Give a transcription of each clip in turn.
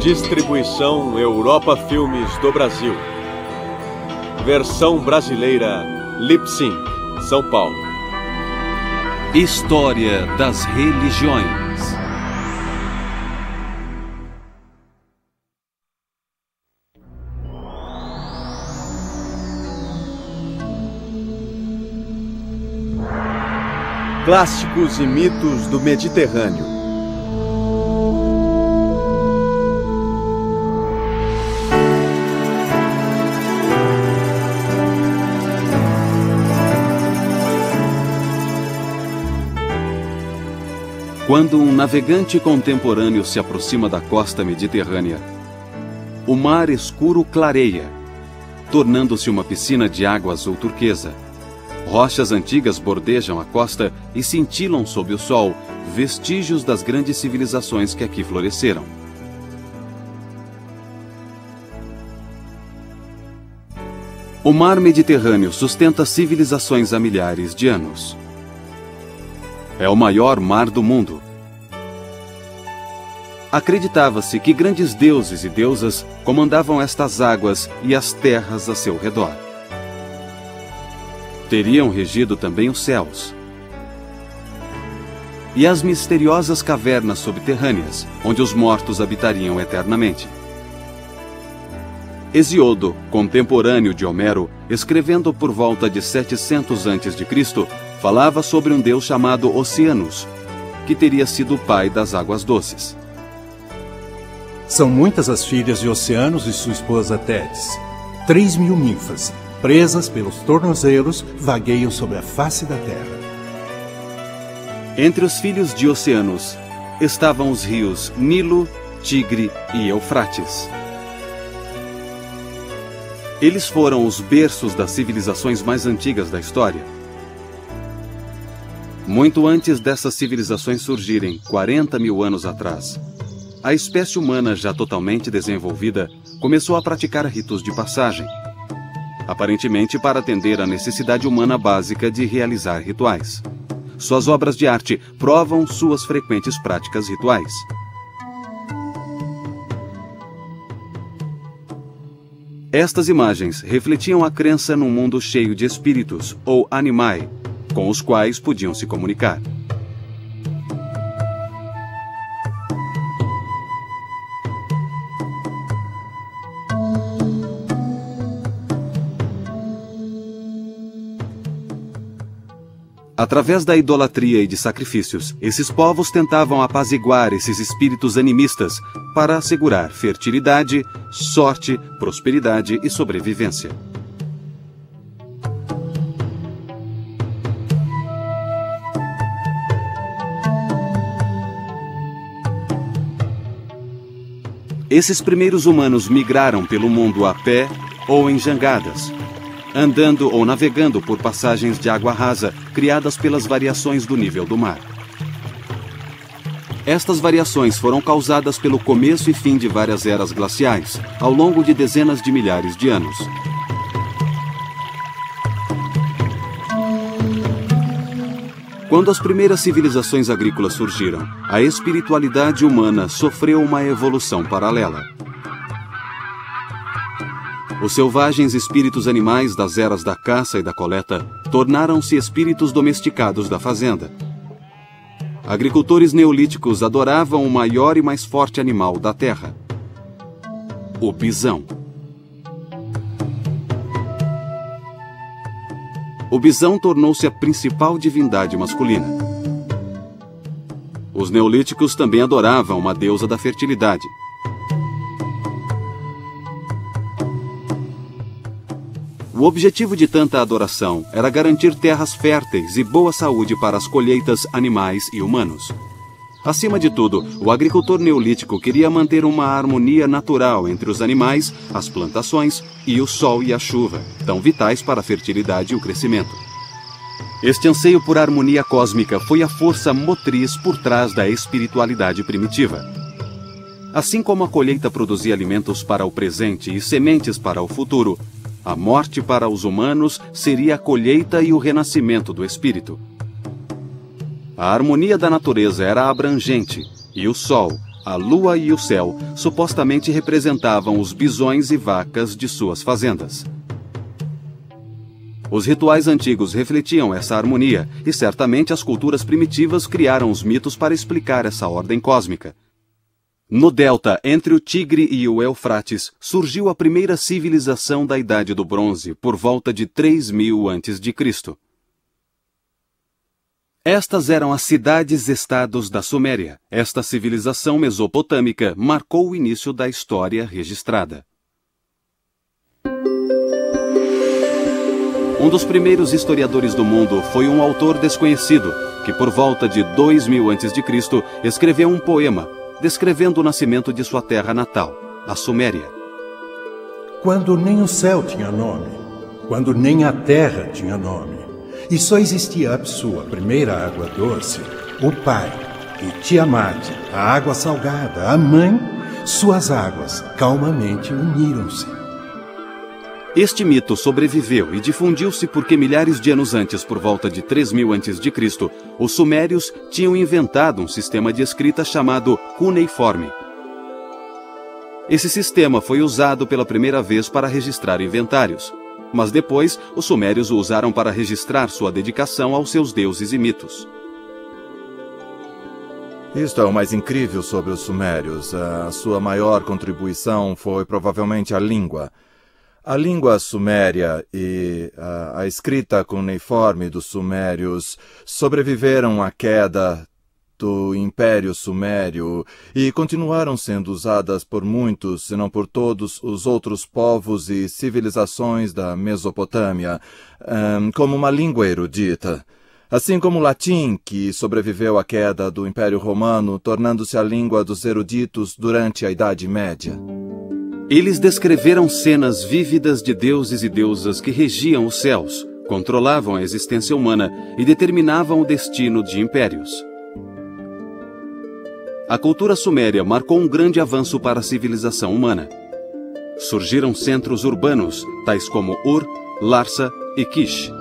Distribuição Europa Filmes do Brasil. Versão brasileira Lip-Sync, São Paulo. História das religiões. Clássicos e mitos do Mediterrâneo. Quando um navegante contemporâneo se aproxima da costa mediterrânea, o mar escuro clareia, tornando-se uma piscina de água azul turquesa. Rochas antigas bordejam a costa e cintilam sob o sol, vestígios das grandes civilizações que aqui floresceram. O mar Mediterrâneo sustenta civilizações há milhares de anos. É o maior mar do mundo. Acreditava-se que grandes deuses e deusas comandavam estas águas e as terras a seu redor. Teriam regido também os céus. E as misteriosas cavernas subterrâneas, onde os mortos habitariam eternamente. Hesíodo, contemporâneo de Homero, escrevendo por volta de 700 a.C., falava sobre um deus chamado Oceanus, que teria sido o pai das águas doces. São muitas as filhas de Oceanus e sua esposa Tétis. 3.000 ninfas, presas pelos tornozelos, vagueiam sobre a face da terra. Entre os filhos de Oceanus estavam os rios Nilo, Tigre e Eufrates. Eles foram os berços das civilizações mais antigas da história. Muito antes dessas civilizações surgirem, 40.000 anos atrás, a espécie humana, já totalmente desenvolvida, começou a praticar ritos de passagem, aparentemente para atender à necessidade humana básica de realizar rituais. Suas obras de arte provam suas frequentes práticas rituais. Estas imagens refletiam a crença num mundo cheio de espíritos, ou animai, com os quais podiam se comunicar. Através da idolatria e de sacrifícios, esses povos tentavam apaziguar esses espíritos animistas para assegurar fertilidade, sorte, prosperidade e sobrevivência. Esses primeiros humanos migraram pelo mundo a pé ou em jangadas, andando ou navegando por passagens de água rasa criadas pelas variações do nível do mar. Estas variações foram causadas pelo começo e fim de várias eras glaciais, ao longo de dezenas de milhares de anos. Quando as primeiras civilizações agrícolas surgiram, a espiritualidade humana sofreu uma evolução paralela. Os selvagens espíritos animais das eras da caça e da coleta tornaram-se espíritos domesticados da fazenda. Agricultores neolíticos adoravam o maior e mais forte animal da terra, o bisão. O bisão tornou-se a principal divindade masculina. Os neolíticos também adoravam uma deusa da fertilidade. O objetivo de tanta adoração era garantir terras férteis e boa saúde para as colheitas, animais e humanos. Acima de tudo, o agricultor neolítico queria manter uma harmonia natural entre os animais, as plantações e o sol e a chuva, tão vitais para a fertilidade e o crescimento. Este anseio por harmonia cósmica foi a força motriz por trás da espiritualidade primitiva. Assim como a colheita produzia alimentos para o presente e sementes para o futuro, a morte para os humanos seria a colheita e o renascimento do espírito. A harmonia da natureza era abrangente, e o sol, a lua e o céu supostamente representavam os bisões e vacas de suas fazendas. Os rituais antigos refletiam essa harmonia, e certamente as culturas primitivas criaram os mitos para explicar essa ordem cósmica. No delta, entre o Tigre e o Eufrates, surgiu a primeira civilização da Idade do Bronze, por volta de 3000 a.C. Estas eram as cidades-estados da Suméria. Esta civilização mesopotâmica marcou o início da história registrada. Um dos primeiros historiadores do mundo foi um autor desconhecido, que por volta de 2000 a.C. escreveu um poema, descrevendo o nascimento de sua terra natal, a Suméria. Quando nem o céu tinha nome, quando nem a terra tinha nome, e só existia Apsu, a primeira água doce, o pai, e Tiamat, a água salgada, a mãe, suas águas calmamente uniram-se. Este mito sobreviveu e difundiu-se porque milhares de anos antes, por volta de 3000 a.C., os sumérios tinham inventado um sistema de escrita chamado cuneiforme. Esse sistema foi usado pela primeira vez para registrar inventários, mas depois os sumérios o usaram para registrar sua dedicação aos seus deuses e mitos. Isto é o mais incrível sobre os sumérios. A sua maior contribuição foi provavelmente a língua. A língua suméria e a escrita cuneiforme dos sumérios sobreviveram à queda do Império Sumério e continuaram sendo usadas por muitos, se não por todos, os outros povos e civilizações da Mesopotâmia, como uma língua erudita. Assim como o latim, que sobreviveu à queda do Império Romano, tornando-se a língua dos eruditos durante a Idade Média. Eles descreveram cenas vívidas de deuses e deusas que regiam os céus, controlavam a existência humana e determinavam o destino de impérios. A cultura suméria marcou um grande avanço para a civilização humana. Surgiram centros urbanos, tais como Ur, Larsa e Kish.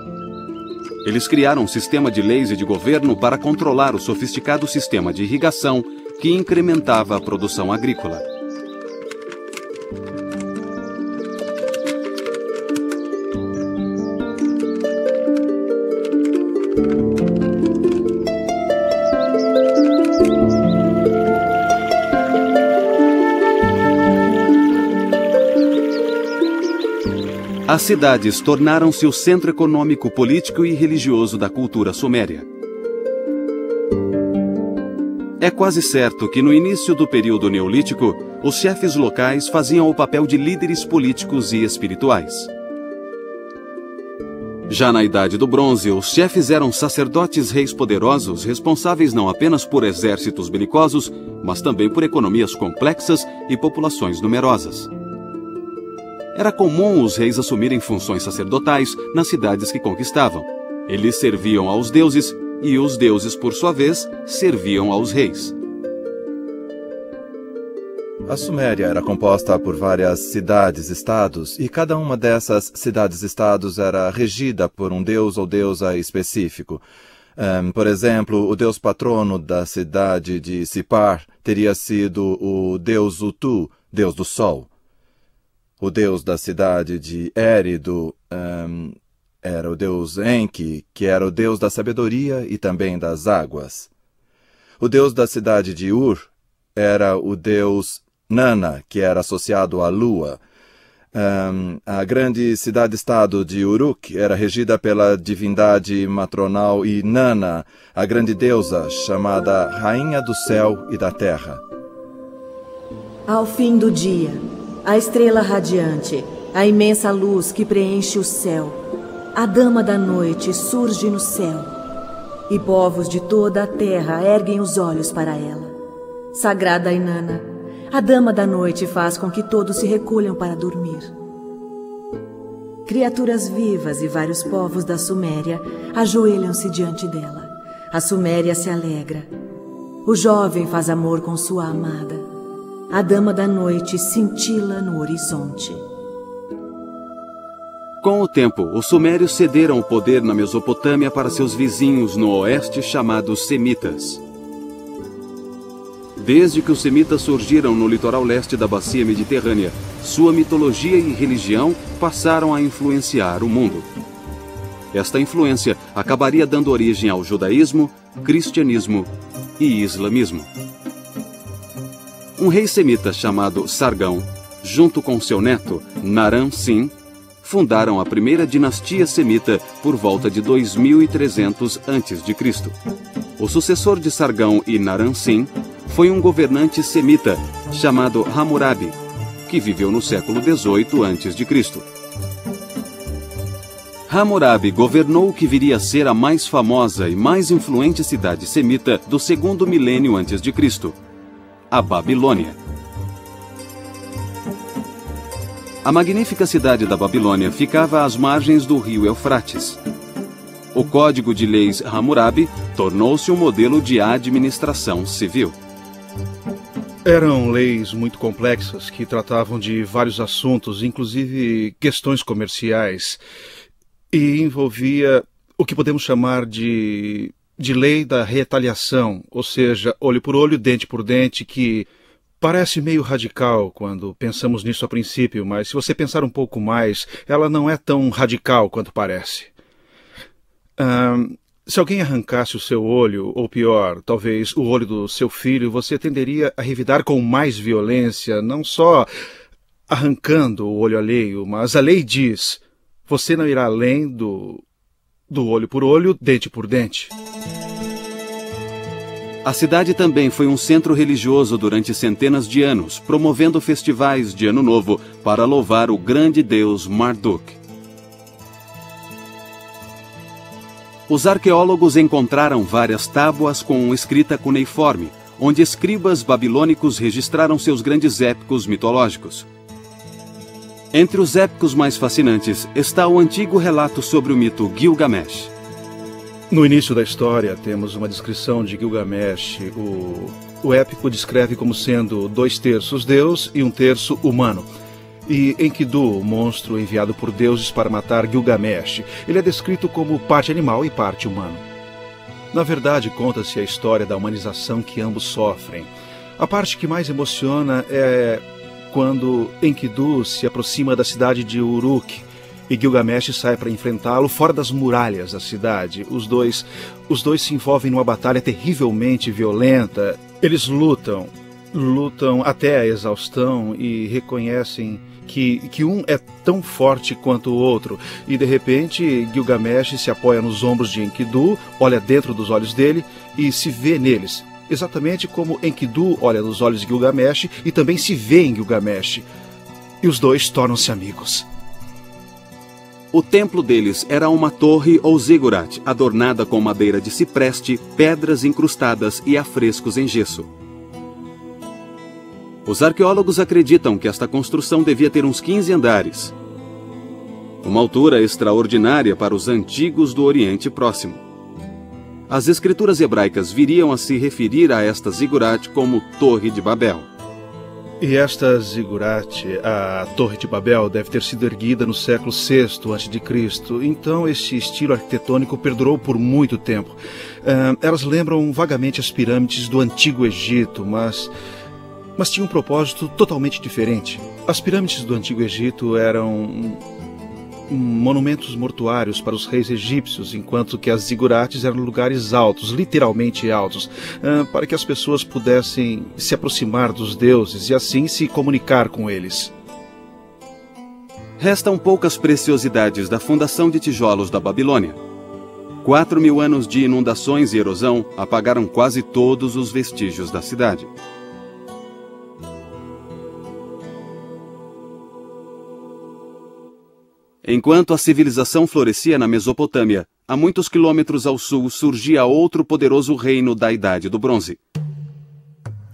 Eles criaram um sistema de leis e de governo para controlar o sofisticado sistema de irrigação que incrementava a produção agrícola. As cidades tornaram-se o centro econômico, político e religioso da cultura suméria. É quase certo que no início do período neolítico, os chefes locais faziam o papel de líderes políticos e espirituais. Já na Idade do Bronze, os chefes eram sacerdotes reis poderosos, responsáveis não apenas por exércitos belicosos, mas também por economias complexas e populações numerosas. Era comum os reis assumirem funções sacerdotais nas cidades que conquistavam. Eles serviam aos deuses e os deuses, por sua vez, serviam aos reis. A Suméria era composta por várias cidades-estados, e cada uma dessas cidades-estados era regida por um deus ou deusa específico. Por exemplo, o deus patrono da cidade de Sipar teria sido o deus Utu, deus do sol. O deus da cidade de Érido era o deus Enki, que era o deus da sabedoria e também das águas. O deus da cidade de Ur era o deus Nana, que era associado à lua. A grande cidade-estado de Uruk era regida pela divindade matronal Inanna, a grande deusa chamada Rainha do Céu e da Terra. Ao fim do dia, a estrela radiante, a imensa luz que preenche o céu, a dama da noite surge no céu, e povos de toda a terra erguem os olhos para ela. Sagrada Inanna, a dama da noite faz com que todos se recolham para dormir. Criaturas vivas e vários povos da Suméria ajoelham-se diante dela. A Suméria se alegra. O jovem faz amor com sua amada. A dama da noite cintila no horizonte. Com o tempo, os sumérios cederam o poder na Mesopotâmia para seus vizinhos no oeste chamados semitas. Desde que os semitas surgiram no litoral leste da bacia mediterrânea, sua mitologia e religião passaram a influenciar o mundo. Esta influência acabaria dando origem ao judaísmo, cristianismo e islamismo. Um rei semita chamado Sargão, junto com seu neto, Naram-Sin, fundaram a primeira dinastia semita por volta de 2300 a.C. O sucessor de Sargão e Naram-Sin foi um governante semita chamado Hammurabi, que viveu no século XVIII a.C. Hammurabi governou o que viria a ser a mais famosa e mais influente cidade semita do segundo milênio a.C., a Babilônia. A magnífica cidade da Babilônia ficava às margens do rio Eufrates. O Código de Leis Hammurabi tornou-se um modelo de administração civil. Eram leis muito complexas que tratavam de vários assuntos, inclusive questões comerciais, e envolvia o que podemos chamar de lei da retaliação, ou seja, olho por olho, dente por dente, que parece meio radical quando pensamos nisso a princípio, mas se você pensar um pouco mais, ela não é tão radical quanto parece. Se alguém arrancasse o seu olho, ou pior, talvez o olho do seu filho, você tenderia a revidar com mais violência, não só arrancando o olho alheio, mas a lei diz, você não irá além do olho por olho, dente por dente. A cidade também foi um centro religioso durante centenas de anos, promovendo festivais de Ano Novo para louvar o grande deus Marduk. Os arqueólogos encontraram várias tábuas com escrita cuneiforme, onde escribas babilônicos registraram seus grandes épicos mitológicos. Entre os épicos mais fascinantes está o antigo relato sobre o mito Gilgamesh. No início da história, temos uma descrição de Gilgamesh. O épico descreve como sendo 2/3 Deus e 1/3 humano. E Enkidu, o monstro enviado por deuses para matar Gilgamesh, ele é descrito como parte animal e parte humano. Na verdade, conta-se a história da humanização que ambos sofrem. A parte que mais emociona é quando Enkidu se aproxima da cidade de Uruk e Gilgamesh sai para enfrentá-lo fora das muralhas da cidade. Os dois se envolvem numa batalha terrivelmente violenta. Eles lutam até a exaustão e reconhecem que um é tão forte quanto o outro. E de repente Gilgamesh se apoia nos ombros de Enkidu, olha dentro dos olhos dele e se vê neles. Exatamente como Enkidu olha nos olhos de Gilgamesh e também se vê em Gilgamesh. E os dois tornam-se amigos. O templo deles era uma torre ou zigurat, adornada com madeira de cipreste, pedras incrustadas e afrescos em gesso. Os arqueólogos acreditam que esta construção devia ter uns 15 andares. Uma altura extraordinária para os antigos do Oriente Próximo. As escrituras hebraicas viriam a se referir a esta zigurat como Torre de Babel. E esta zigurat, a Torre de Babel, deve ter sido erguida no século VI a.C., então este estilo arquitetônico perdurou por muito tempo. Elas lembram vagamente as pirâmides do Antigo Egito, mas tinham um propósito totalmente diferente. As pirâmides do Antigo Egito eram monumentos mortuários para os reis egípcios, enquanto que as zigurates eram lugares altos, literalmente altos, para que as pessoas pudessem se aproximar dos deuses e assim se comunicar com eles. Restam poucas preciosidades da fundação de tijolos da Babilônia. 4.000 anos de inundações e erosão apagaram quase todos os vestígios da cidade. Enquanto a civilização florescia na Mesopotâmia, a muitos quilômetros ao sul surgia outro poderoso reino da Idade do Bronze.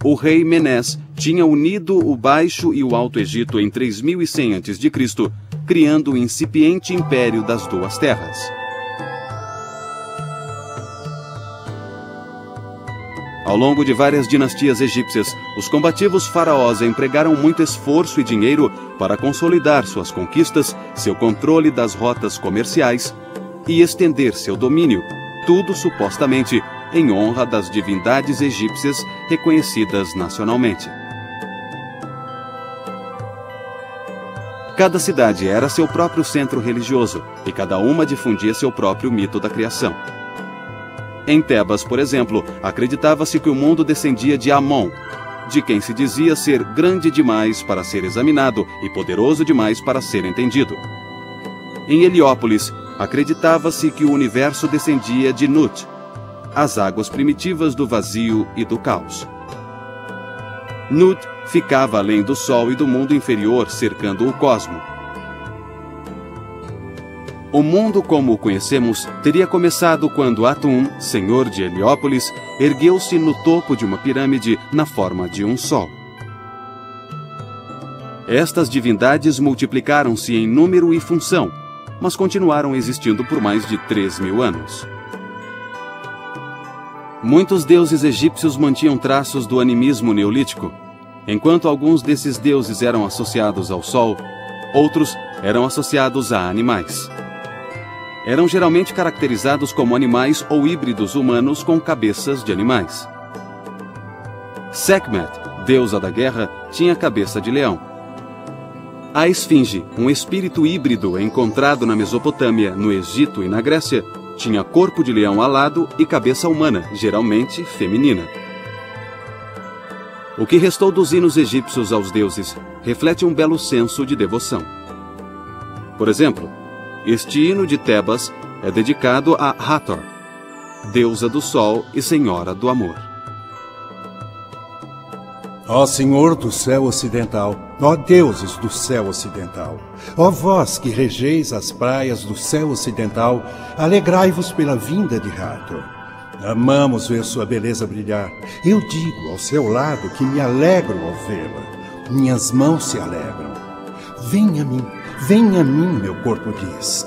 O rei Menés tinha unido o Baixo e o Alto Egito em 3100 a.C., criando o incipiente Império das Duas Terras. Ao longo de várias dinastias egípcias, os combativos faraós empregaram muito esforço e dinheiro para consolidar suas conquistas, seu controle das rotas comerciais e estender seu domínio, tudo supostamente em honra das divindades egípcias reconhecidas nacionalmente. Cada cidade era seu próprio centro religioso e cada uma difundia seu próprio mito da criação. Em Tebas, por exemplo, acreditava-se que o mundo descendia de Amon, de quem se dizia ser grande demais para ser examinado e poderoso demais para ser entendido. Em Heliópolis, acreditava-se que o universo descendia de Nut, as águas primitivas do vazio e do caos. Nut ficava além do Sol e do mundo inferior, cercando o cosmo. O mundo como o conhecemos teria começado quando Atum, senhor de Heliópolis, ergueu-se no topo de uma pirâmide na forma de um sol. Estas divindades multiplicaram-se em número e função, mas continuaram existindo por mais de 3.000 anos. Muitos deuses egípcios mantinham traços do animismo neolítico. Enquanto alguns desses deuses eram associados ao sol, outros eram associados a animais. Eram geralmente caracterizados como animais ou híbridos humanos com cabeças de animais. Sekhmet, deusa da guerra, tinha cabeça de leão. A esfinge, um espírito híbrido encontrado na Mesopotâmia, no Egito e na Grécia, tinha corpo de leão alado e cabeça humana, geralmente feminina. O que restou dos hinos egípcios aos deuses reflete um belo senso de devoção. Por exemplo, este hino de Tebas é dedicado a Hathor, deusa do sol e senhora do amor. Ó Senhor do céu ocidental, ó deuses do céu ocidental, ó vós que regeis as praias do céu ocidental, alegrai-vos pela vinda de Hathor. Amamos ver sua beleza brilhar. Eu digo ao seu lado que me alegro ao vê-la. Minhas mãos se alegram. Venha a mim, meu corpo diz.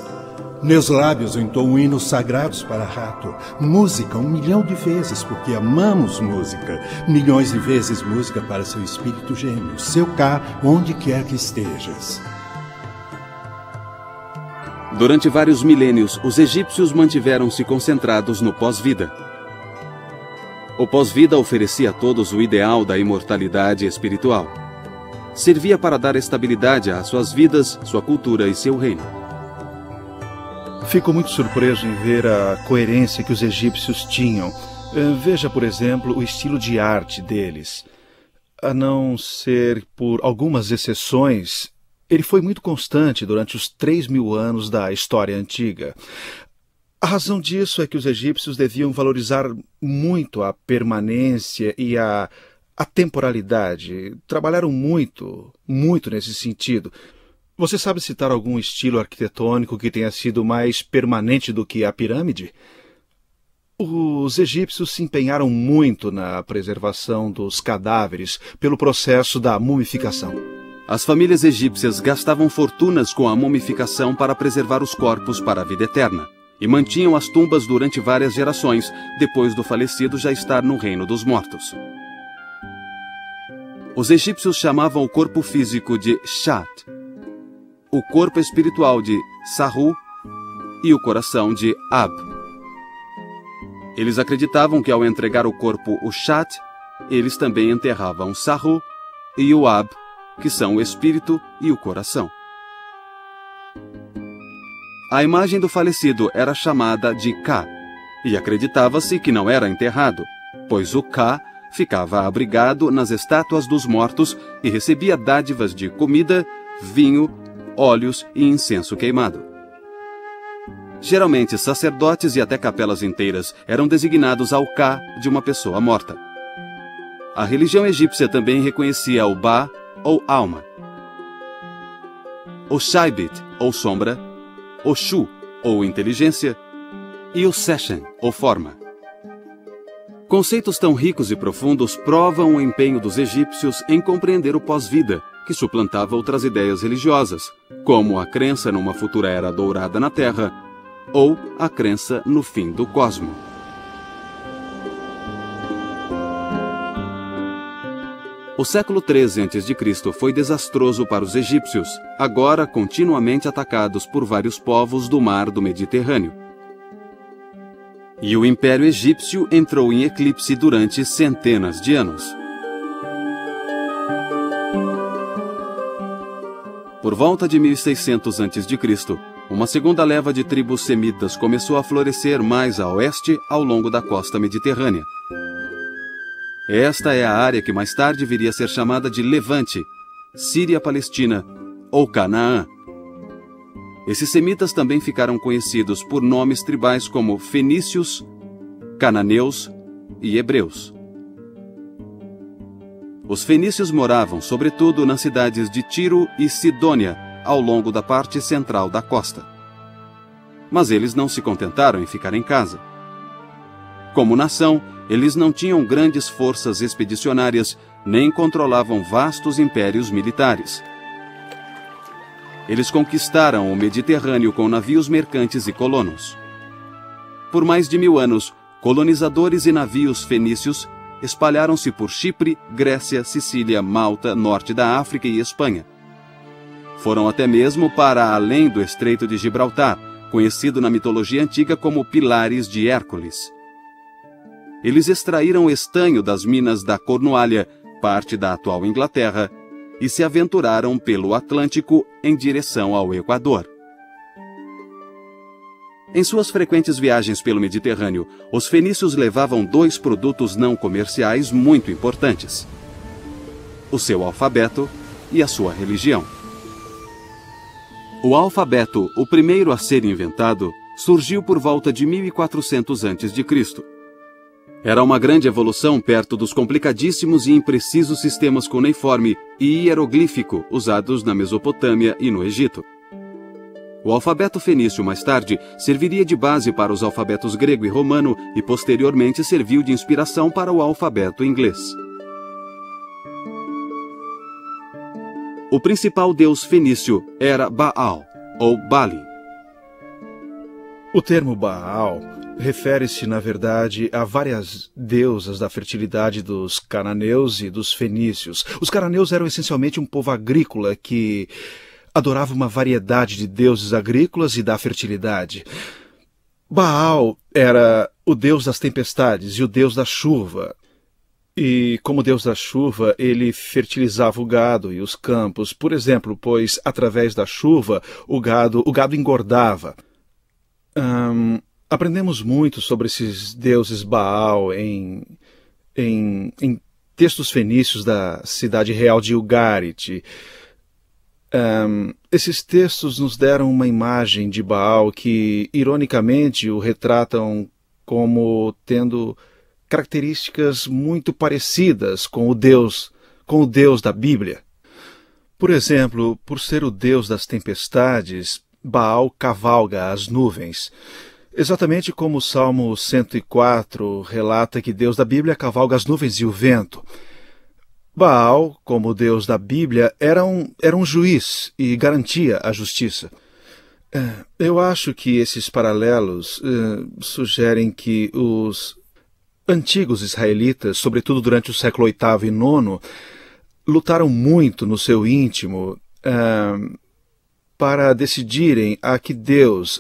Meus lábios entoam hinos sagrados para Hathor. Música 1 milhão de vezes, porque amamos música. Milhões de vezes música para seu espírito gêmeo, seu Ka, onde quer que estejas. Durante vários milênios, os egípcios mantiveram-se concentrados no pós-vida. O pós-vida oferecia a todos o ideal da imortalidade espiritual. Servia para dar estabilidade às suas vidas, sua cultura e seu reino. Fico muito surpreso em ver a coerência que os egípcios tinham. Veja, por exemplo, o estilo de arte deles. A não ser por algumas exceções, ele foi muito constante durante os 3.000 anos da história antiga. A razão disso é que os egípcios deviam valorizar muito a permanência e a temporalidade. Trabalharam muito nesse sentido. Você sabe citar algum estilo arquitetônico que tenha sido mais permanente do que a pirâmide? Os egípcios se empenharam muito na preservação dos cadáveres pelo processo da mumificação. As famílias egípcias gastavam fortunas com a mumificação para preservar os corpos para a vida eterna e mantinham as tumbas durante várias gerações, depois do falecido já estar no reino dos mortos. Os egípcios chamavam o corpo físico de Shat, o corpo espiritual de Sahu e o coração de Ab. Eles acreditavam que ao entregar o corpo, o Shat, eles também enterravam Sahu e o Ab, que são o espírito e o coração. A imagem do falecido era chamada de Ka, e acreditava-se que não era enterrado, pois o Ka ficava abrigado nas estátuas dos mortos e recebia dádivas de comida, vinho, óleos e incenso queimado. Geralmente, sacerdotes e até capelas inteiras eram designados ao Ka de uma pessoa morta. A religião egípcia também reconhecia o Ba, ou alma, o Shaibit, ou sombra, o Shu, ou inteligência, e o Seshen, ou forma. Conceitos tão ricos e profundos provam o empenho dos egípcios em compreender o pós-vida, que suplantava outras ideias religiosas, como a crença numa futura era dourada na Terra, ou a crença no fim do cosmo. O século XIII a.C. foi desastroso para os egípcios, agora continuamente atacados por vários povos do mar do Mediterrâneo. E o Império Egípcio entrou em eclipse durante centenas de anos. Por volta de 1600 a.C., uma segunda leva de tribos semitas começou a florescer mais a oeste ao longo da costa mediterrânea. Esta é a área que mais tarde viria a ser chamada de Levante, Síria-Palestina ou Canaã. Esses semitas também ficaram conhecidos por nomes tribais como fenícios, cananeus e hebreus. Os fenícios moravam, sobretudo, nas cidades de Tiro e Sidônia, ao longo da parte central da costa. Mas eles não se contentaram em ficar em casa. Como nação, eles não tinham grandes forças expedicionárias, nem controlavam vastos impérios militares. Eles conquistaram o Mediterrâneo com navios mercantes e colonos. Por mais de 1000 anos, colonizadores e navios fenícios espalharam-se por Chipre, Grécia, Sicília, Malta, norte da África e Espanha. Foram até mesmo para além do Estreito de Gibraltar, conhecido na mitologia antiga como Pilares de Hércules. Eles extraíram estanho das minas da Cornualha, parte da atual Inglaterra, e se aventuraram pelo Atlântico em direção ao Equador. Em suas frequentes viagens pelo Mediterrâneo, os fenícios levavam 2 produtos não comerciais muito importantes: o seu alfabeto e a sua religião. O alfabeto, o primeiro a ser inventado, surgiu por volta de 1400 a.C. Era uma grande evolução perto dos complicadíssimos e imprecisos sistemas cuneiforme e hieroglífico usados na Mesopotâmia e no Egito. O alfabeto fenício, mais tarde, serviria de base para os alfabetos grego e romano e posteriormente serviu de inspiração para o alfabeto inglês. O principal deus fenício era Baal, ou Bali. O termo Baal refere-se, na verdade, a várias deusas da fertilidade dos cananeus e dos fenícios. Os cananeus eram essencialmente um povo agrícola que adorava uma variedade de deuses agrícolas e da fertilidade. Baal era o deus das tempestades e o deus da chuva. E, como deus da chuva, ele fertilizava o gado e os campos, por exemplo, pois, através da chuva, o gado engordava. Aprendemos muito sobre esses deuses Baal em textos fenícios da cidade real de Ugarit. Esses textos nos deram uma imagem de Baal que, ironicamente, o retratam como tendo características muito parecidas com o Deus da Bíblia. Por exemplo, por ser o Deus das tempestades, Baal cavalga as nuvens. Exatamente como o Salmo 104 relata que Deus da Bíblia cavalga as nuvens e o vento. Baal, como o Deus da Bíblia, era um juiz e garantia a justiça. Eu acho que esses paralelos sugerem que os antigos israelitas, sobretudo durante o século VIII e IX, lutaram muito no seu íntimo para decidirem a que Deus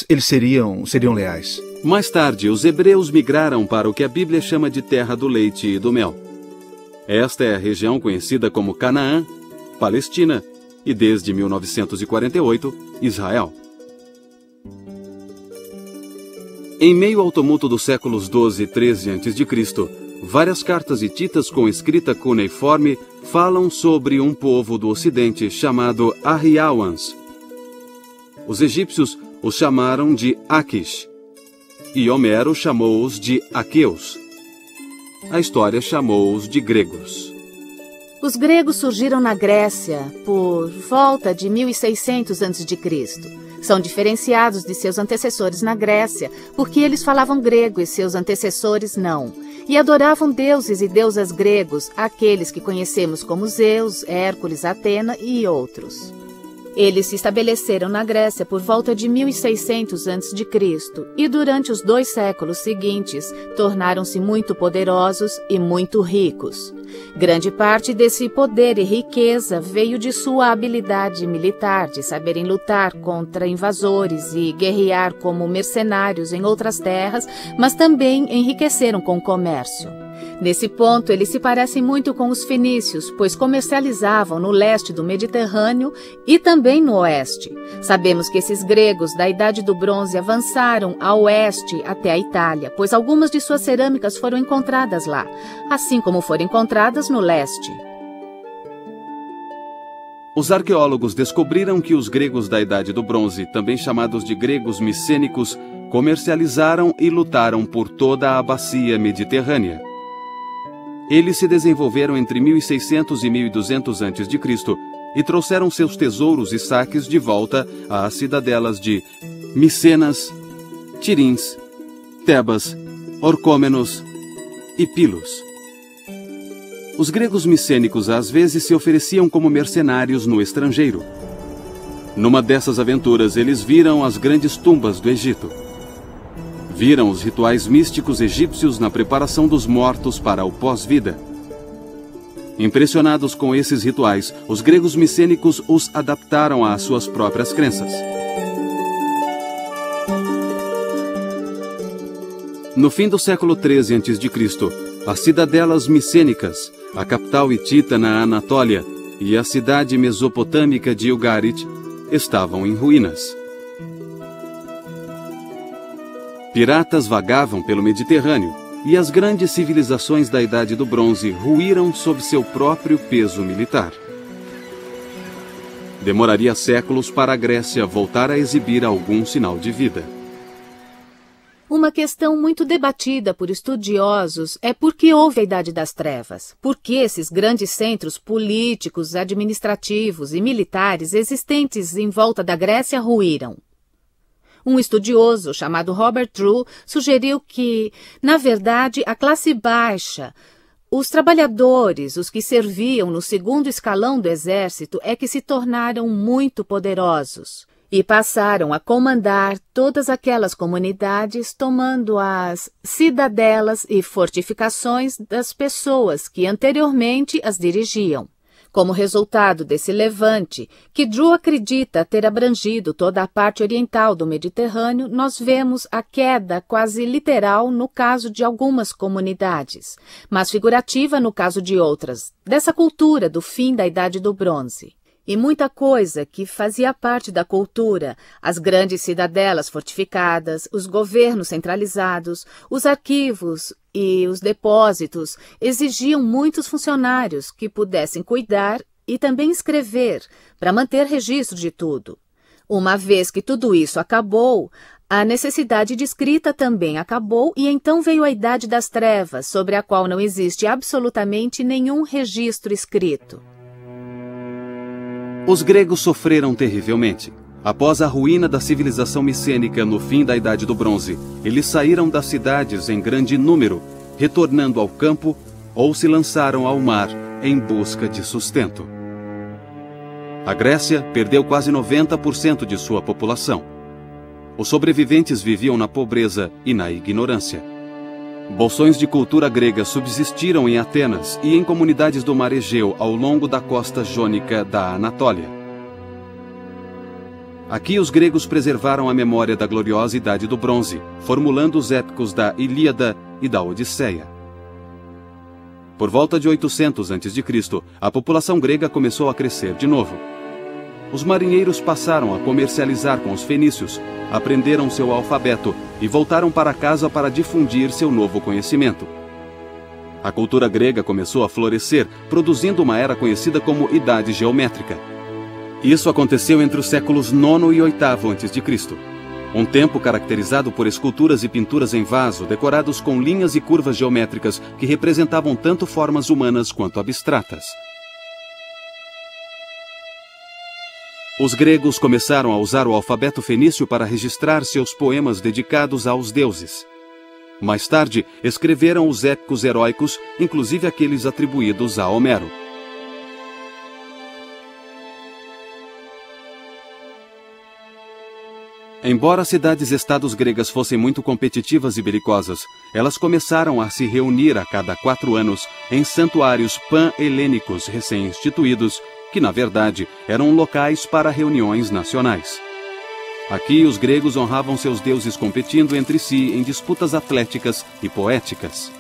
eles seriam leais. Mais tarde, os hebreus migraram para o que a Bíblia chama de terra do leite e do mel. Esta é a região conhecida como Canaã, Palestina e, desde 1948, Israel. Em meio ao tumulto dos séculos 12 e 13 a.C., várias cartas hititas com escrita cuneiforme falam sobre um povo do Ocidente chamado Arriawans. Os egípcios os chamaram de Aquish, e Homero chamou-os de aqueus. A história chamou-os de gregos. Os gregos surgiram na Grécia por volta de 1600 a.C. São diferenciados de seus antecessores na Grécia, porque eles falavam grego e seus antecessores não, e adoravam deuses e deusas gregos, aqueles que conhecemos como Zeus, Hércules, Atena e outros. Eles se estabeleceram na Grécia por volta de 1600 a.C. e durante os 2 séculos seguintes tornaram-se muito poderosos e muito ricos. Grande parte desse poder e riqueza veio de sua habilidade militar, de saberem lutar contra invasores e guerrear como mercenários em outras terras, mas também enriqueceram com o comércio. Nesse ponto, eles se parecem muito com os fenícios, pois comercializavam no leste do Mediterrâneo e também no oeste. Sabemos que esses gregos da Idade do Bronze avançaram a oeste até a Itália, pois algumas de suas cerâmicas foram encontradas lá, assim como foram encontradas no leste. Os arqueólogos descobriram que os gregos da Idade do Bronze, também chamados de gregos micênicos, comercializaram e lutaram por toda a bacia mediterrânea. Eles se desenvolveram entre 1600 e 1200 a.C. e trouxeram seus tesouros e saques de volta às cidadelas de Micenas, Tirins, Tebas, Orcômenos e Pilos. Os gregos micênicos às vezes se ofereciam como mercenários no estrangeiro. Numa dessas aventuras, eles viram as grandes tumbas do Egito. Viram os rituais místicos egípcios na preparação dos mortos para o pós-vida. Impressionados com esses rituais, os gregos micênicos os adaptaram às suas próprias crenças. No fim do século XIII a.C., as cidadelas micênicas, a capital hitita na Anatólia e a cidade mesopotâmica de Ugarit, estavam em ruínas. Piratas vagavam pelo Mediterrâneo e as grandes civilizações da Idade do Bronze ruíram sob seu próprio peso militar. Demoraria séculos para a Grécia voltar a exibir algum sinal de vida. Uma questão muito debatida por estudiosos é por que houve a Idade das Trevas. Por que esses grandes centros políticos, administrativos e militares existentes em volta da Grécia ruíram? Um estudioso chamado Robert Drew sugeriu que, na verdade, a classe baixa, os trabalhadores, os que serviam no segundo escalão do exército, é que se tornaram muito poderosos e passaram a comandar todas aquelas comunidades, tomando as cidadelas e fortificações das pessoas que anteriormente as dirigiam. Como resultado desse levante, que Drew acredita ter abrangido toda a parte oriental do Mediterrâneo, nós vemos a queda quase literal no caso de algumas comunidades, mas figurativa no caso de outras, dessa cultura do fim da Idade do Bronze. E muita coisa que fazia parte da cultura, as grandes cidadelas fortificadas, os governos centralizados, os arquivos e os depósitos, exigiam muitos funcionários que pudessem cuidar e também escrever, para manter registro de tudo. Uma vez que tudo isso acabou, a necessidade de escrita também acabou e então veio a Idade das Trevas, sobre a qual não existe absolutamente nenhum registro escrito. Os gregos sofreram terrivelmente. Após a ruína da civilização micênica no fim da Idade do Bronze, eles saíram das cidades em grande número, retornando ao campo ou se lançaram ao mar em busca de sustento. A Grécia perdeu quase 90% de sua população. Os sobreviventes viviam na pobreza e na ignorância. Bolsões de cultura grega subsistiram em Atenas e em comunidades do mar Egeu ao longo da costa jônica da Anatólia. Aqui os gregos preservaram a memória da gloriosa Idade do Bronze, formulando os épicos da Ilíada e da Odisseia. Por volta de 800 a.C., a população grega começou a crescer de novo. Os marinheiros passaram a comercializar com os fenícios, aprenderam seu alfabeto e voltaram para casa para difundir seu novo conhecimento. A cultura grega começou a florescer, produzindo uma era conhecida como Idade Geométrica. Isso aconteceu entre os séculos IX e VIII a.C., um tempo caracterizado por esculturas e pinturas em vaso decorados com linhas e curvas geométricas que representavam tanto formas humanas quanto abstratas. Os gregos começaram a usar o alfabeto fenício para registrar seus poemas dedicados aos deuses. Mais tarde, escreveram os épicos heróicos, inclusive aqueles atribuídos a Homero. Embora as cidades-estados gregas fossem muito competitivas e belicosas, elas começaram a se reunir a cada 4 anos em santuários pan-helênicos recém-instituídos, que na verdade eram locais para reuniões nacionais. Aqui os gregos honravam seus deuses competindo entre si em disputas atléticas e poéticas.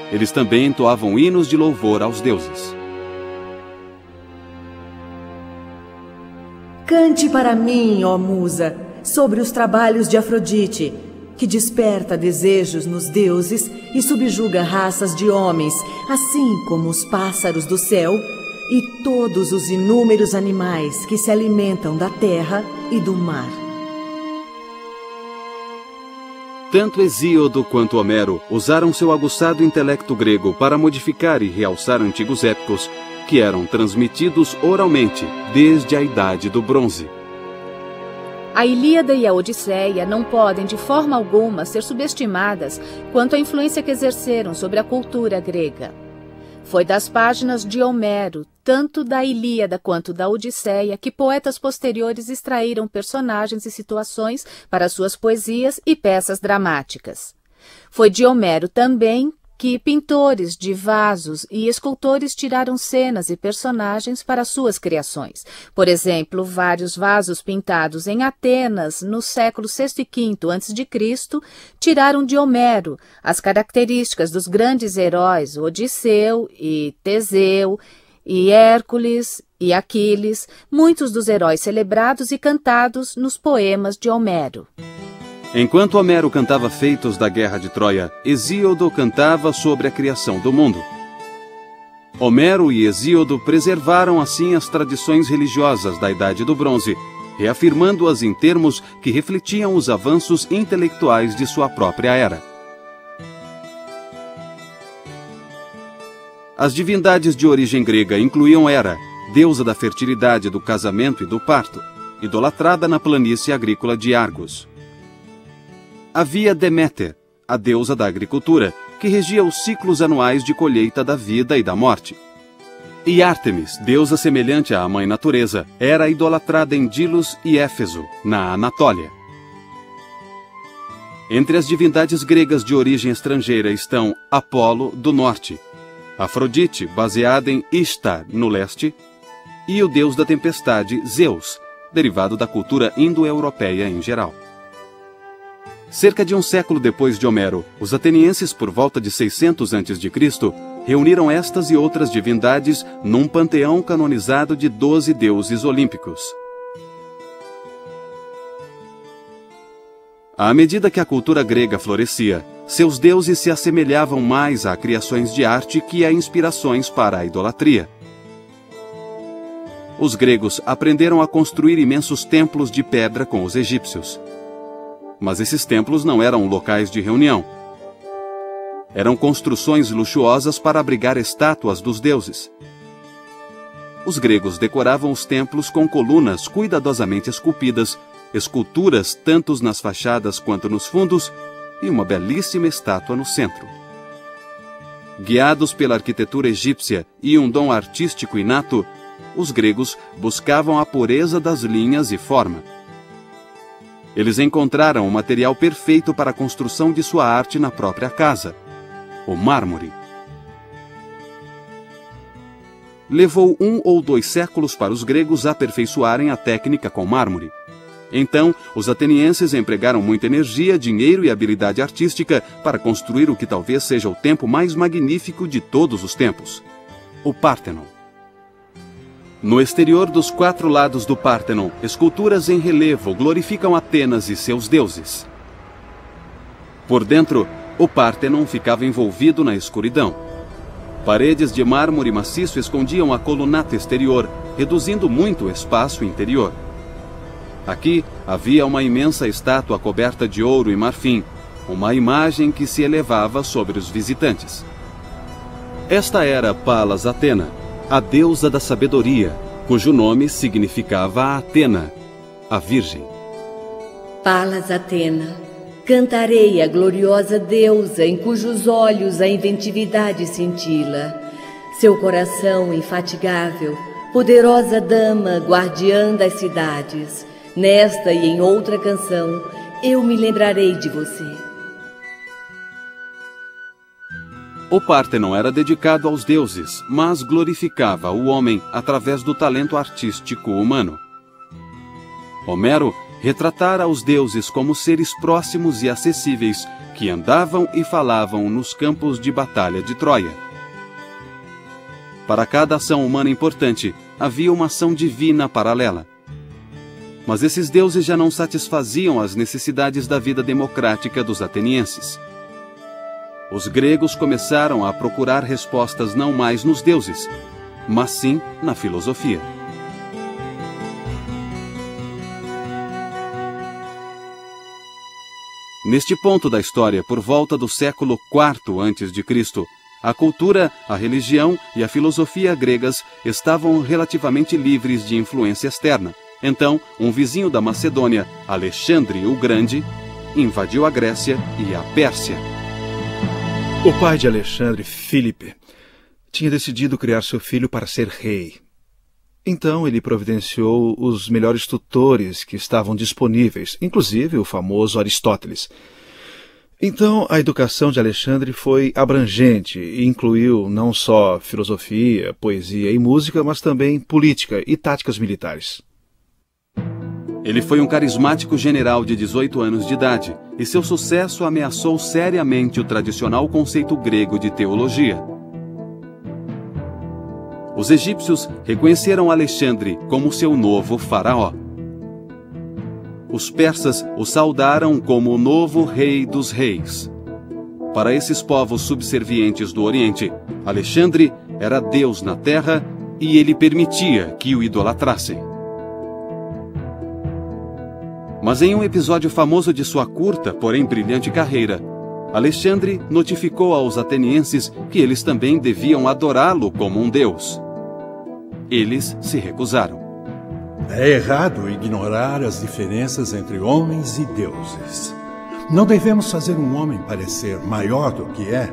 Eles também entoavam hinos de louvor aos deuses. Cante para mim, ó musa, sobre os trabalhos de Afrodite, que desperta desejos nos deuses e subjuga raças de homens, assim como os pássaros do céu e todos os inúmeros animais que se alimentam da terra e do mar. Tanto Hesíodo quanto Homero usaram seu aguçado intelecto grego para modificar e realçar antigos épicos que eram transmitidos oralmente desde a Idade do Bronze. A Ilíada e a Odisseia não podem de forma alguma ser subestimadas quanto à influência que exerceram sobre a cultura grega. Foi das páginas de Homero, tanto da Ilíada quanto da Odisseia, que poetas posteriores extraíram personagens e situações para suas poesias e peças dramáticas. Foi de Homero também que pintores de vasos e escultores tiraram cenas e personagens para suas criações. Por exemplo, vários vasos pintados em Atenas no século VI e V a.C. tiraram de Homero as características dos grandes heróis Odisseu e Teseu, e Hércules e Aquiles, muitos dos heróis celebrados e cantados nos poemas de Homero. Enquanto Homero cantava feitos da guerra de Troia, Hesíodo cantava sobre a criação do mundo. Homero e Hesíodo preservaram assim as tradições religiosas da Idade do Bronze, reafirmando-as em termos que refletiam os avanços intelectuais de sua própria era. As divindades de origem grega incluíam Hera, deusa da fertilidade, do casamento e do parto, idolatrada na planície agrícola de Argos. Havia Deméter, a deusa da agricultura, que regia os ciclos anuais de colheita da vida e da morte. E Ártemis, deusa semelhante à mãe natureza, era idolatrada em Dilos e Éfeso, na Anatólia. Entre as divindades gregas de origem estrangeira estão Apolo, do norte, Afrodite, baseada em Ishtar, no leste, e o deus da tempestade, Zeus, derivado da cultura indo-europeia em geral. Cerca de um século depois de Homero, os atenienses, por volta de 600 a.C., reuniram estas e outras divindades num panteão canonizado de 12 deuses olímpicos. À medida que a cultura grega florescia, seus deuses se assemelhavam mais a criações de arte que a inspirações para a idolatria. Os gregos aprenderam a construir imensos templos de pedra com os egípcios. Mas esses templos não eram locais de reunião. Eram construções luxuosas para abrigar estátuas dos deuses. Os gregos decoravam os templos com colunas cuidadosamente esculpidas, esculturas tanto nas fachadas quanto nos fundos e uma belíssima estátua no centro. Guiados pela arquitetura egípcia e um dom artístico inato, os gregos buscavam a pureza das linhas e forma. Eles encontraram o material perfeito para a construção de sua arte na própria casa, o mármore. Levou 1 ou 2 séculos para os gregos aperfeiçoarem a técnica com mármore. Então, os atenienses empregaram muita energia, dinheiro e habilidade artística para construir o que talvez seja o templo mais magnífico de todos os tempos, o Pártenon. No exterior dos 4 lados do Pártenon, esculturas em relevo glorificam Atenas e seus deuses. Por dentro, o Pártenon ficava envolvido na escuridão. Paredes de mármore maciço escondiam a colunata exterior, reduzindo muito o espaço interior. Aqui havia uma imensa estátua coberta de ouro e marfim, uma imagem que se elevava sobre os visitantes. Esta era Palas Atena, a deusa da sabedoria, cujo nome significava Atena, a Virgem. Palas Atena, cantarei a gloriosa deusa em cujos olhos a inventividade cintila. Seu coração infatigável Poderosa dama, guardiã das cidades, nesta e em outra canção, eu me lembrarei de você. O Pártenon era dedicado aos deuses, mas glorificava o homem através do talento artístico humano. Homero retratara os deuses como seres próximos e acessíveis que andavam e falavam nos campos de batalha de Troia. Para cada ação humana importante, havia uma ação divina paralela. Mas esses deuses já não satisfaziam as necessidades da vida democrática dos atenienses. Os gregos começaram a procurar respostas não mais nos deuses, mas sim na filosofia. Neste ponto da história, por volta do século IV a.C., a cultura, a religião e a filosofia gregas estavam relativamente livres de influência externa. Então, um vizinho da Macedônia, Alexandre o Grande, invadiu a Grécia e a Pérsia. O pai de Alexandre, Filipe, tinha decidido criar seu filho para ser rei. Então ele providenciou os melhores tutores que estavam disponíveis, inclusive o famoso Aristóteles. Então a educação de Alexandre foi abrangente e incluiu não só filosofia, poesia e música, mas também política e táticas militares. Ele foi um carismático general de 18 anos de idade, e seu sucesso ameaçou seriamente o tradicional conceito grego de teologia. Os egípcios reconheceram Alexandre como seu novo faraó. Os persas o saudaram como o novo rei dos reis. Para esses povos subservientes do Oriente, Alexandre era Deus na terra e ele permitia que o idolatrassem. Mas em um episódio famoso de sua curta, porém brilhante carreira, Alexandre notificou aos atenienses que eles também deviam adorá-lo como um deus. Eles se recusaram. É errado ignorar as diferenças entre homens e deuses. Não devemos fazer um homem parecer maior do que é,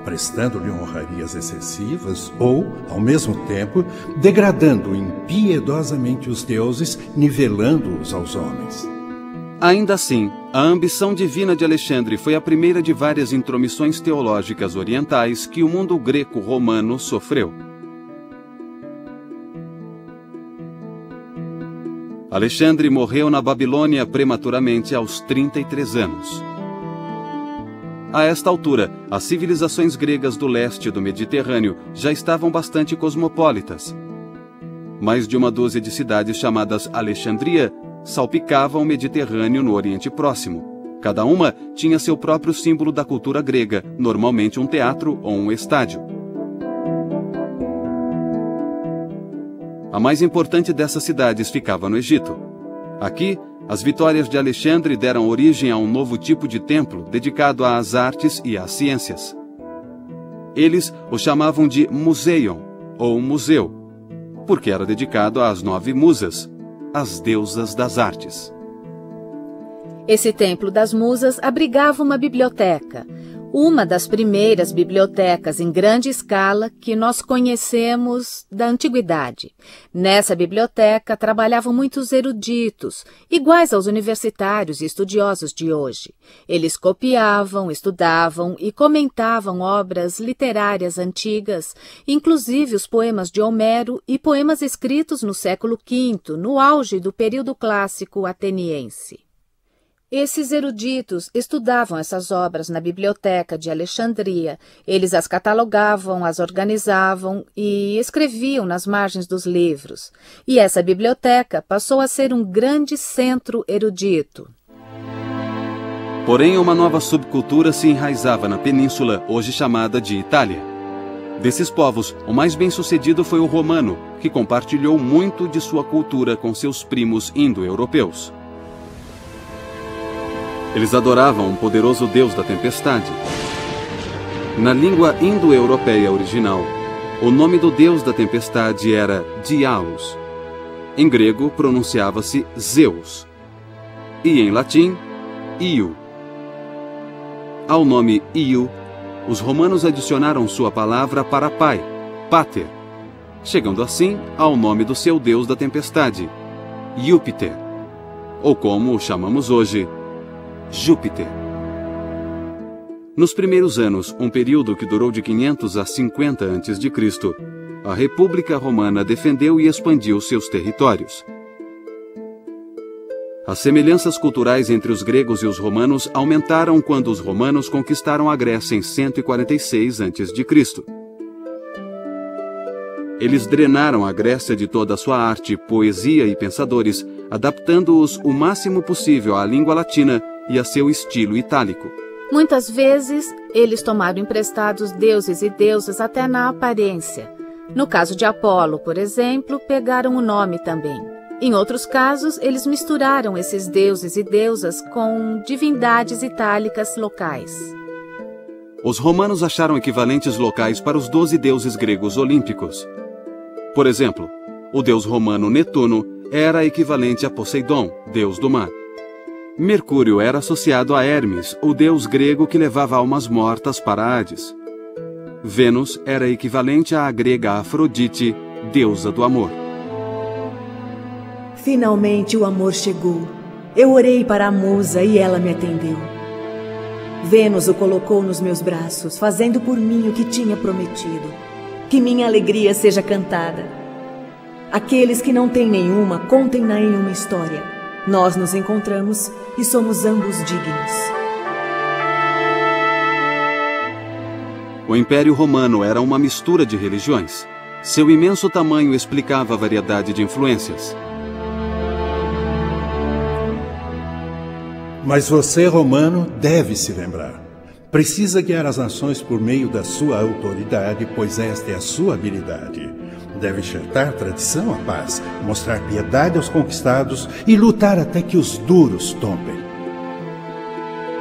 prestando-lhe honrarias excessivas ou, ao mesmo tempo, degradando impiedosamente os deuses, nivelando-os aos homens. Ainda assim, a ambição divina de Alexandre foi a primeira de várias intromissões teológicas orientais que o mundo greco-romano sofreu. Alexandre morreu na Babilônia prematuramente aos 33 anos. A esta altura, as civilizações gregas do leste do Mediterrâneo já estavam bastante cosmopolitas. Mais de uma dúzia de cidades chamadas Alexandria salpicavam o Mediterrâneo no Oriente Próximo. Cada uma tinha seu próprio símbolo da cultura grega, normalmente um teatro ou um estádio. A mais importante dessas cidades ficava no Egito. Aqui, as vitórias de Alexandre deram origem a um novo tipo de templo dedicado às artes e às ciências. Eles o chamavam de Museion, ou museu, porque era dedicado às 9 musas, as deusas das artes. Esse templo das musas abrigava uma biblioteca, uma das primeiras bibliotecas em grande escala que nós conhecemos da antiguidade. Nessa biblioteca trabalhavam muitos eruditos, iguais aos universitários e estudiosos de hoje. Eles copiavam, estudavam e comentavam obras literárias antigas, inclusive os poemas de Homero e poemas escritos no século V, no auge do período clássico ateniense. Esses eruditos estudavam essas obras na biblioteca de Alexandria. Eles as catalogavam, as organizavam e escreviam nas margens dos livros. E essa biblioteca passou a ser um grande centro erudito. Porém, uma nova subcultura se enraizava na península, hoje chamada de Itália. Desses povos, o mais bem-sucedido foi o romano, que compartilhou muito de sua cultura com seus primos indo-europeus. Eles adoravam um poderoso deus da tempestade. Na língua indo-europeia original, o nome do deus da tempestade era Diaos. Em grego, pronunciava-se Zeus. E em latim, Io. Ao nome Io, os romanos adicionaram sua palavra para pai, pater. chegando assim ao nome do seu deus da tempestade, Júpiter, ou como o chamamos hoje, Júpiter. Nos primeiros anos, um período que durou de 500 a 50 a.C., a República Romana defendeu e expandiu seus territórios. As semelhanças culturais entre os gregos e os romanos aumentaram quando os romanos conquistaram a Grécia em 146 a.C. Eles drenaram a Grécia de toda a sua arte, poesia e pensadores, adaptando-os o máximo possível à língua latina e a seu estilo itálico. Muitas vezes, eles tomaram emprestados deuses e deusas até na aparência. No caso de Apolo, por exemplo, pegaram o nome também. Em outros casos, eles misturaram esses deuses e deusas com divindades itálicas locais. Os romanos acharam equivalentes locais para os 12 deuses gregos olímpicos. Por exemplo, o deus romano Netuno era equivalente a Poseidon, deus do mar. Mercúrio era associado a Hermes, o deus grego que levava almas mortas para Hades. Vênus era equivalente à grega Afrodite, deusa do amor. Finalmente o amor chegou. Eu orei para a musa e ela me atendeu. Vênus o colocou nos meus braços, fazendo por mim o que tinha prometido. Que minha alegria seja cantada. Aqueles que não têm nenhuma, contem-na em uma história. Nós nos encontramos e somos ambos dignos. O Império Romano era uma mistura de religiões. Seu imenso tamanho explicava a variedade de influências. Mas você, romano, deve se lembrar. Precisa guiar as nações por meio da sua autoridade, pois esta é a sua habilidade. Deve enxertar tradição à paz, mostrar piedade aos conquistados e lutar até que os duros tombem.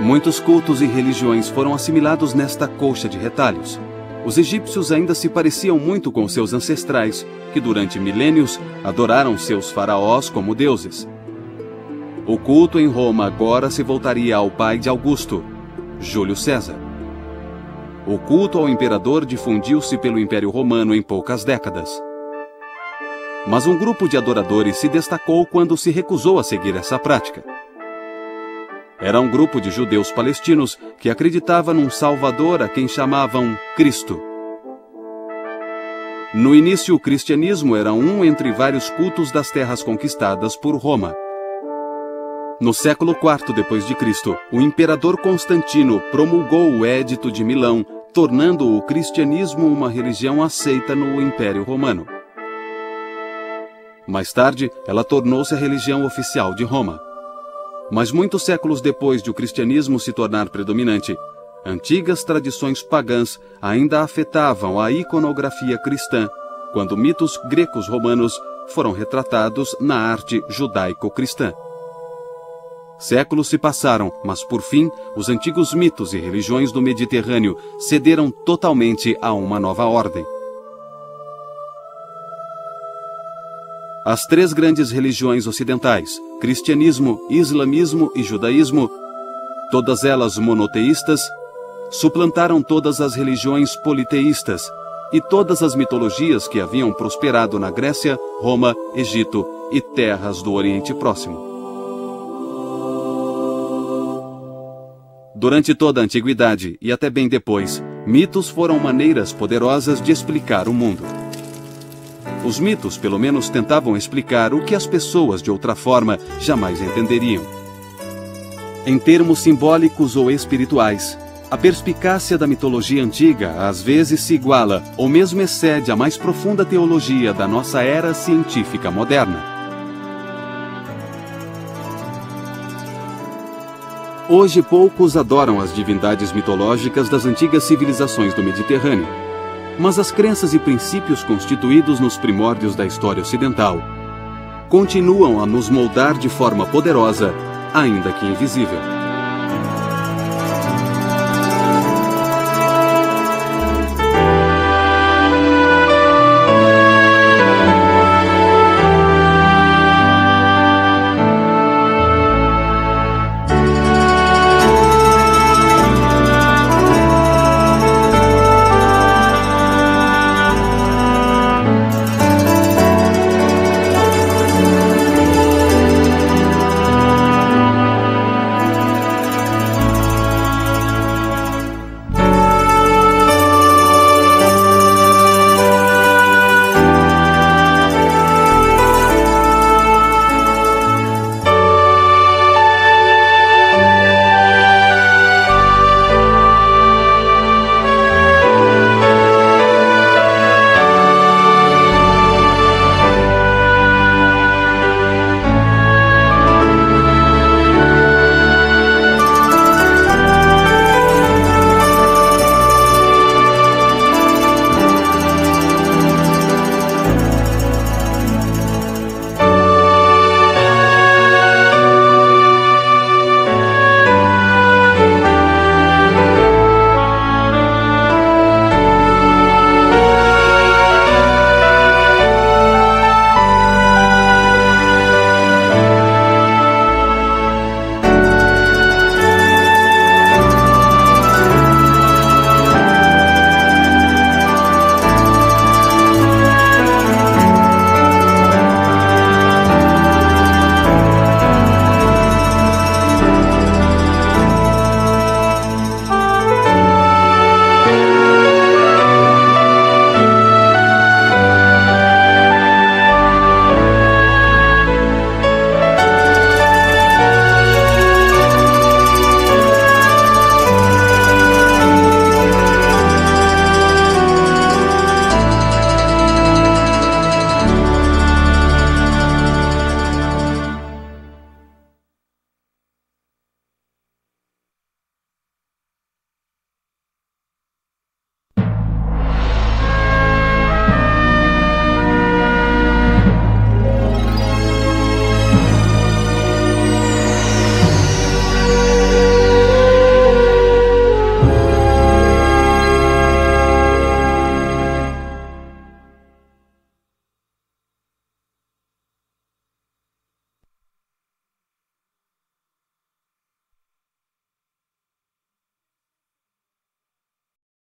Muitos cultos e religiões foram assimilados nesta colcha de retalhos. Os egípcios ainda se pareciam muito com seus ancestrais, que durante milênios adoraram seus faraós como deuses. O culto em Roma agora se voltaria ao pai de Augusto, Júlio César. O culto ao imperador difundiu-se pelo Império Romano em poucas décadas. Mas um grupo de adoradores se destacou quando se recusou a seguir essa prática. Era um grupo de judeus palestinos que acreditava num Salvador a quem chamavam Cristo. No início, o cristianismo era um entre vários cultos das terras conquistadas por Roma. No século IV d.C., o imperador Constantino promulgou o Édito de Milão, tornando o cristianismo uma religião aceita no Império Romano. Mais tarde, ela tornou-se a religião oficial de Roma. Mas muitos séculos depois de o cristianismo se tornar predominante, antigas tradições pagãs ainda afetavam a iconografia cristã, quando mitos grecos romanos foram retratados na arte judaico-cristã. Séculos se passaram, mas por fim, os antigos mitos e religiões do Mediterrâneo cederam totalmente a uma nova ordem. As três grandes religiões ocidentais, cristianismo, islamismo e judaísmo, todas elas monoteístas, suplantaram todas as religiões politeístas e todas as mitologias que haviam prosperado na Grécia, Roma, Egito e terras do Oriente Próximo. Durante toda a antiguidade e até bem depois, mitos foram maneiras poderosas de explicar o mundo. Os mitos, pelo menos, tentavam explicar o que as pessoas, de outra forma, jamais entenderiam. Em termos simbólicos ou espirituais, a perspicácia da mitologia antiga às vezes se iguala ou mesmo excede a mais profunda teologia da nossa era científica moderna. Hoje poucos adoram as divindades mitológicas das antigas civilizações do Mediterrâneo, mas as crenças e princípios constituídos nos primórdios da história ocidental continuam a nos moldar de forma poderosa, ainda que invisível.